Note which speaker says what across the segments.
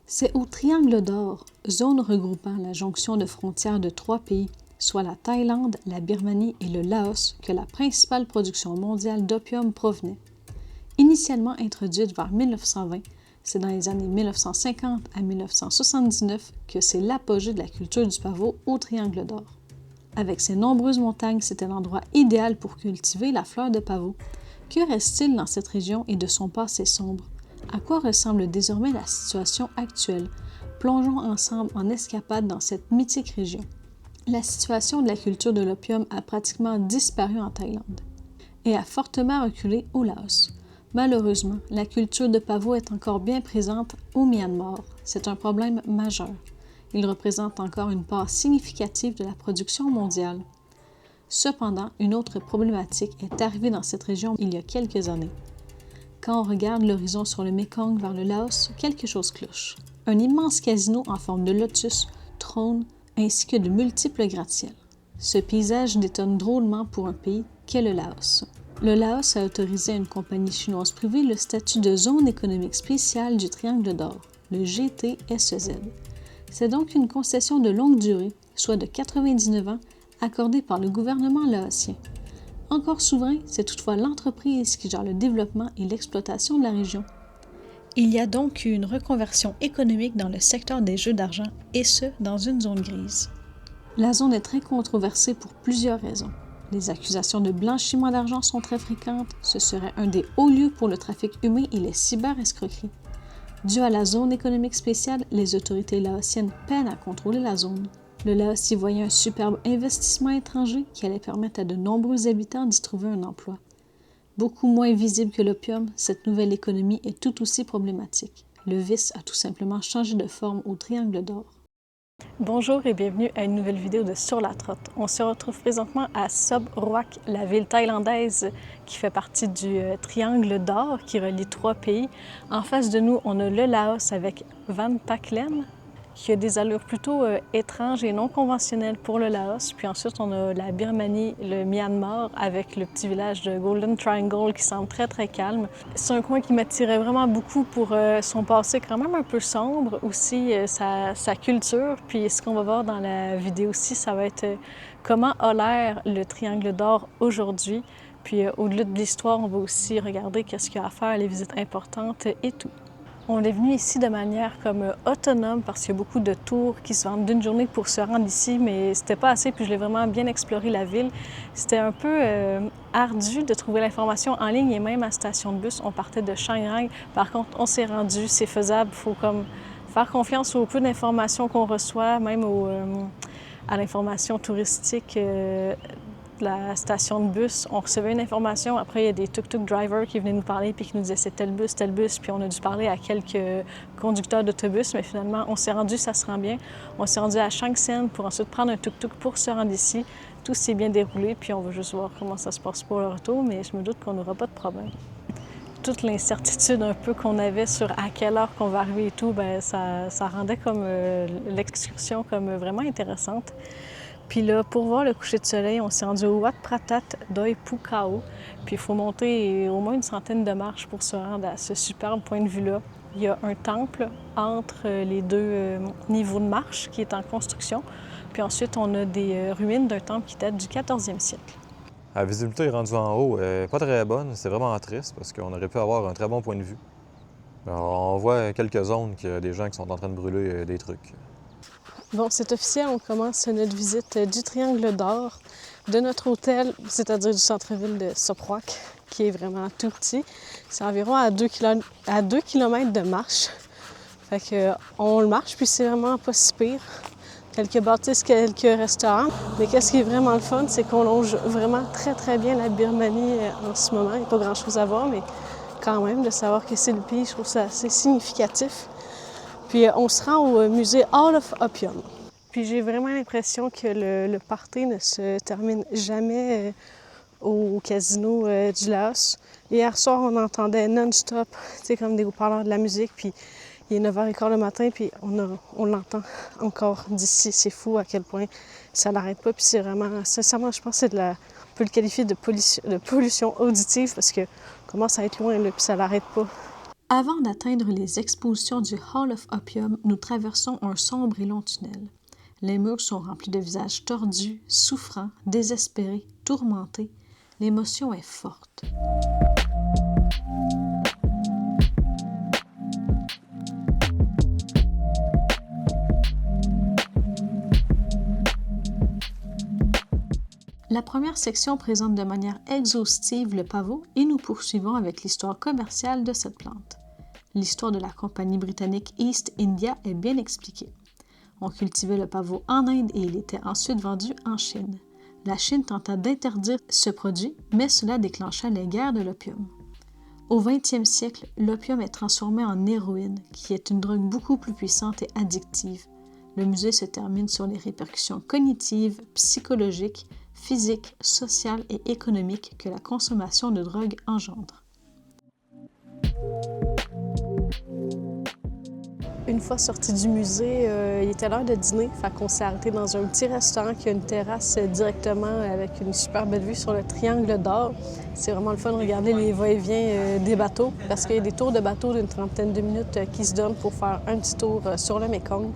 Speaker 1: C'est au Triangle d'Or, zone regroupant la jonction de frontières de 3 pays, soit la Thaïlande, la Birmanie et le Laos, que la principale production mondiale d'opium provenait. Initialement introduite vers 1920, c'est dans les années 1950 à 1979 que c'est l'apogée de la culture du pavot au Triangle d'Or. Avec ses nombreuses montagnes, c'était l'endroit idéal pour cultiver la fleur de pavot. Que reste-t-il dans cette région et de son passé sombre? À quoi ressemble désormais la situation actuelle? Plongeons ensemble en escapade dans cette mythique région. La situation de la culture de l'opium a pratiquement disparu en Thaïlande et a fortement reculé au Laos. Malheureusement, la culture de pavot est encore bien présente au Myanmar. C'est un problème majeur. Il représente encore une part significative de la production mondiale. Cependant, une autre problématique est arrivée dans cette région il y a quelques années. Quand on regarde l'horizon sur le Mekong vers le Laos, quelque chose cloche. Un immense casino en forme de lotus trône ainsi que de multiples gratte-ciels. Ce paysage détonne drôlement pour un pays qu'est le Laos. Le Laos a autorisé à une compagnie chinoise privée le statut de zone économique spéciale du Triangle d'Or, le GTSEZ. C'est donc une concession de longue durée, soit de 99 ans, accordée par le gouvernement laotien. Encore souverain, c'est toutefois l'entreprise qui gère le développement et l'exploitation de la région. Il y a donc eu une reconversion économique dans le secteur des jeux d'argent, et ce, dans une zone grise. La zone est très controversée pour plusieurs raisons. Les accusations de blanchiment d'argent sont très fréquentes, ce serait un des hauts lieux pour le trafic humain et les cyberescroqueries. Dû à la zone économique spéciale, les autorités laotiennes peinent à contrôler la zone. Le Laos y voyait un superbe investissement étranger qui allait permettre à de nombreux habitants d'y trouver un emploi. Beaucoup moins visible que l'opium, cette nouvelle économie est tout aussi problématique. Le vice a tout simplement changé de forme au Triangle d'Or. Bonjour et bienvenue à une nouvelle vidéo de Sur la Trotte. On se retrouve présentement à Sobroak, la ville thaïlandaise qui fait partie du Triangle d'Or qui relie 3 pays. En face de nous, on a le Laos avec Vantaclen, qui a des allures plutôt étranges et non conventionnelles pour le Laos. Puis ensuite, on a la Birmanie, le Myanmar, avec le petit village de Golden Triangle qui semble très, très calme. C'est un coin qui m'attirait vraiment beaucoup pour son passé quand même un peu sombre, aussi sa culture. Puis ce qu'on va voir dans la vidéo aussi, ça va être comment a l'air le Triangle d'Or aujourd'hui. Puis au-delà de l'histoire, on va aussi regarder qu'est-ce qu'il y a à faire, les visites importantes et tout. On est venu ici de manière comme autonome parce qu'il y a beaucoup de tours qui se vendent d'une journée pour se rendre ici, mais c'était pas assez, puis je l'ai vraiment bien exploré la ville. C'était un peu ardu de trouver l'information en ligne et même à station de bus, on partait de Chiang Rai. Par contre, on s'est rendu, c'est faisable, il faut comme faire confiance au peu d'informations qu'on reçoit, même à l'information touristique la station de bus, on recevait une information. Après, il y a des tuk-tuk drivers qui venaient nous parler puis qui nous disaient c'est tel bus. Puis on a dû parler à quelques conducteurs d'autobus, mais finalement, on s'est rendu, ça se rend bien. On s'est rendu à Chiang Saen pour ensuite prendre un tuk-tuk pour se rendre ici. Tout s'est bien déroulé, puis on va juste voir comment ça se passe pour le retour, mais je me doute qu'on n'aura pas de problème. Toute l'incertitude un peu qu'on avait sur à quelle heure qu'on va arriver et tout, bien, ça rendait comme l'excursion comme vraiment intéressante. Puis là, pour voir le coucher de soleil, on s'est rendu au Wat Pratat Doi Phu-Kao. Puis il faut monter au moins une centaine de marches pour se rendre à ce superbe point de vue-là. Il y a un temple entre les deux niveaux de marche qui est en construction. Puis ensuite, on a des ruines d'un temple qui date du 14e siècle.
Speaker 2: La visibilité est rendue en haut, pas très bonne. C'est vraiment triste parce qu'on aurait pu avoir un très bon point de vue. Alors, on voit quelques zones qu'il y a des gens qui sont en train de brûler des trucs.
Speaker 1: Bon, c'est officiel, on commence notre visite du Triangle d'Or, de notre hôtel, c'est-à-dire du centre-ville de Sobroak, qui est vraiment tout petit. C'est environ à 2 km de marche. Fait que on le marche, puis c'est vraiment pas si pire. Quelques bâtisses, quelques restaurants. Mais qu'est-ce qui est vraiment le fun, c'est qu'on longe vraiment très, très bien la Birmanie en ce moment. Il n'y a pas grand-chose à voir, mais quand même, de savoir que c'est le pays, je trouve ça assez significatif. Puis on se rend au musée Hall of Opium. Puis j'ai vraiment l'impression que le party ne se termine jamais au casino du Laos. Hier soir, on entendait non-stop, tu sais, comme des haut-parleurs de la musique, puis il est 9h15 le matin, puis on l'entend encore d'ici. C'est fou à quel point ça l'arrête pas, puis c'est vraiment, sincèrement, je pense que on peut le qualifier de pollution auditive, parce qu'on commence à être loin, là, puis ça l'arrête pas. Avant d'atteindre les expositions du Hall of Opium, nous traversons un sombre et long tunnel. Les murs sont remplis de visages tordus, souffrants, désespérés, tourmentés. L'émotion est forte. La première section présente de manière exhaustive le pavot et nous poursuivons avec l'histoire commerciale de cette plante. L'histoire de la compagnie britannique East India est bien expliquée. On cultivait le pavot en Inde et il était ensuite vendu en Chine. La Chine tenta d'interdire ce produit, mais cela déclencha les guerres de l'opium. Au 20e siècle, l'opium est transformé en héroïne, qui est une drogue beaucoup plus puissante et addictive. Le musée se termine sur les répercussions cognitives, psychologiques, physiques, sociales et économiques que la consommation de drogue engendre. Une fois sorti du musée, il était l'heure de dîner, fait qu'on s'est arrêté dans un petit restaurant qui a une terrasse directement avec une super belle vue sur le triangle d'or. C'est vraiment le fun de regarder les va-et-vient des bateaux parce qu'il y a des tours de bateaux d'une trentaine de minutes qui se donnent pour faire un petit tour sur le Mekong.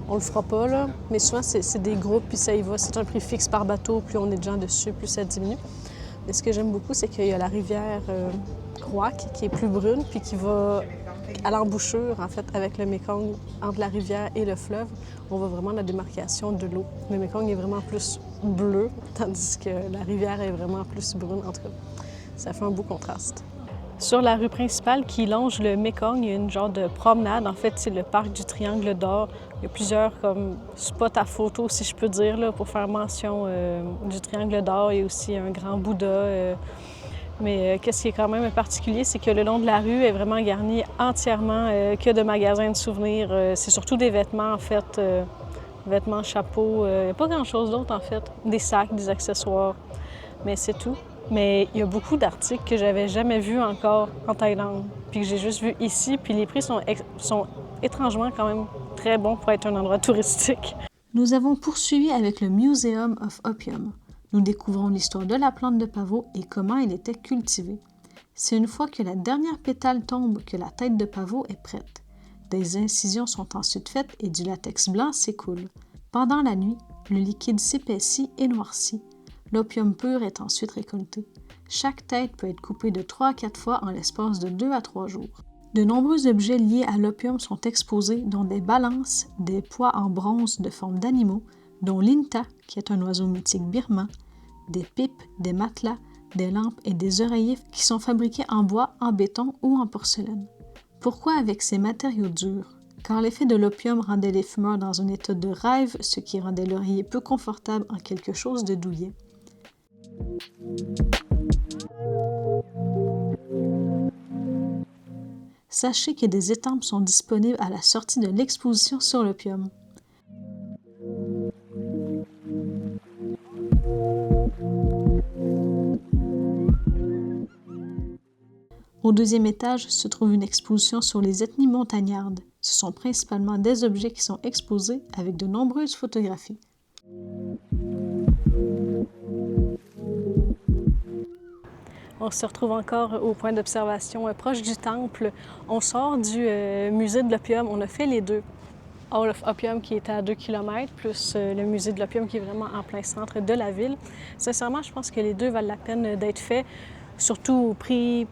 Speaker 1: On le fera pas, là, mais souvent c'est des groupes puis ça y va. C'est un prix fixe par bateau, plus on est de gens dessus, plus ça diminue. Mais ce que j'aime beaucoup, c'est qu'il y a la rivière Rouac qui est plus brune puis qui va à l'embouchure, en fait, avec le Mekong, entre la rivière et le fleuve. On voit vraiment la démarcation de l'eau. Le Mekong est vraiment plus bleu, tandis que la rivière est vraiment plus brune. En tout cas, ça fait un beau contraste. Sur la rue principale qui longe le Mekong, il y a une genre de promenade. En fait, c'est le parc du Triangle d'Or. Il y a plusieurs comme, spots à photo, si je peux dire, là, pour faire mention du Triangle d'Or. Il y a aussi un grand Bouddha. Mais qu'est-ce qui est quand même particulier, c'est que le long de la rue est vraiment garni entièrement que de magasins de souvenirs. C'est surtout des vêtements, en fait, vêtements, chapeaux. Il n'y a pas grand-chose d'autre, en fait. Des sacs, des accessoires, mais c'est tout. Mais il y a beaucoup d'articles que j'avais jamais vus encore en Thaïlande, puis que j'ai juste vus ici. Puis les prix sont étrangement quand même très bons pour être un endroit touristique. Nous avons poursuivi avec le Museum of Opium. Nous découvrons l'histoire de la plante de pavot et comment elle était cultivée. C'est une fois que la dernière pétale tombe que la tête de pavot est prête. Des incisions sont ensuite faites et du latex blanc s'écoule. Pendant la nuit, le liquide s'épaissit et noircit. L'opium pur est ensuite récolté. Chaque tête peut être coupée de 3 à 4 fois en l'espace de 2 à 3 jours. De nombreux objets liés à l'opium sont exposés, dont des balances, des poids en bronze de forme d'animaux, dont l'Inta, qui est un oiseau mythique birman, des pipes, des matelas, des lampes et des oreillers qui sont fabriqués en bois, en béton ou en porcelaine. Pourquoi avec ces matériaux durs? Car l'effet de l'opium rendait les fumeurs dans un état de rêve, ce qui rendait l'oreiller peu confortable en quelque chose de douillet. Sachez que des étampes sont disponibles à la sortie de l'exposition sur l'opium. Au deuxième étage se trouve une exposition sur les ethnies montagnardes. Ce sont principalement des objets qui sont exposés avec de nombreuses photographies. On se retrouve encore au point d'observation proche du temple. On sort du musée de l'opium. On a fait les deux. Hall of Opium qui est à 2 km, plus le musée de l'opium qui est vraiment en plein centre de la ville. Sincèrement, je pense que les deux valent la peine d'être faits, surtout au prix,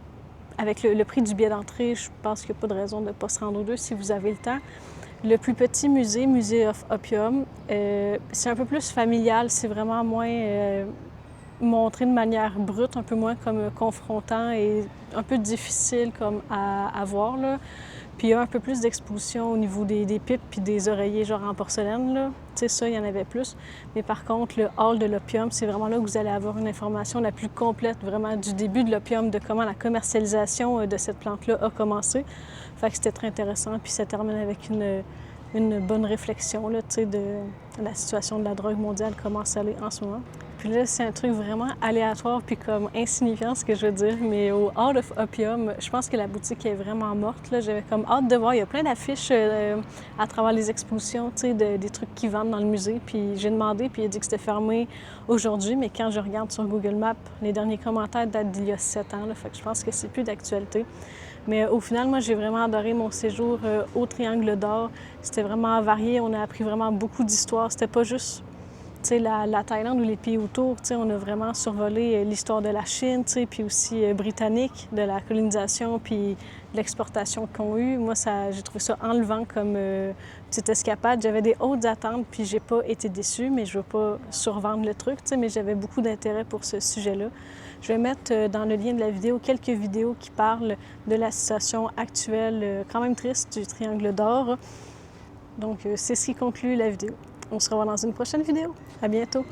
Speaker 1: avec le prix du billet d'entrée. Je pense qu'il n'y a pas de raison de ne pas se rendre aux deux si vous avez le temps. Le plus petit musée, Musée of Opium, c'est un peu plus familial, c'est vraiment moins montré de manière brute, un peu moins comme confrontant et un peu difficile comme à voir, là. Puis il y a un peu plus d'exposition au niveau des pipes puis des oreillers genre en porcelaine, là. Tu sais, ça, il y en avait plus. Mais par contre, le hall de l'opium, c'est vraiment là que vous allez avoir une information la plus complète, vraiment du début de l'opium, de comment la commercialisation de cette plante-là a commencé. Fait que c'était très intéressant. Puis ça termine avec une bonne réflexion, là, tu sais, de la situation de la drogue mondiale, comment ça l'est en ce moment. Puis là, c'est un truc vraiment aléatoire puis comme insignifiant, ce que je veux dire. Mais au Hall of Opium, je pense que la boutique est vraiment morte, là. J'avais comme hâte de voir. Il y a plein d'affiches à travers les expositions, tu sais, des trucs qui vendent dans le musée. Puis j'ai demandé, puis il a dit que c'était fermé aujourd'hui. Mais quand je regarde sur Google Maps, les derniers commentaires datent d'il y a 7 ans, là. Fait que je pense que c'est plus d'actualité. Mais au final, moi, j'ai vraiment adoré mon séjour au Triangle d'Or. C'était vraiment varié. On a appris vraiment beaucoup d'histoires. C'était pas juste la Thaïlande ou les pays autour. On a vraiment survolé l'histoire de la Chine, puis aussi britannique, de la colonisation, puis l'exportation qu'on a eue. Moi, j'ai trouvé ça enlevant comme petite escapade. J'avais des hautes attentes, puis j'ai pas été déçue, mais je veux pas survendre le truc, mais j'avais beaucoup d'intérêt pour ce sujet-là. Je vais mettre dans le lien de la vidéo quelques vidéos qui parlent de la situation actuelle, quand même triste, du Triangle d'Or. Donc, c'est ce qui conclut la vidéo. On se revoit dans une prochaine vidéo. À bientôt!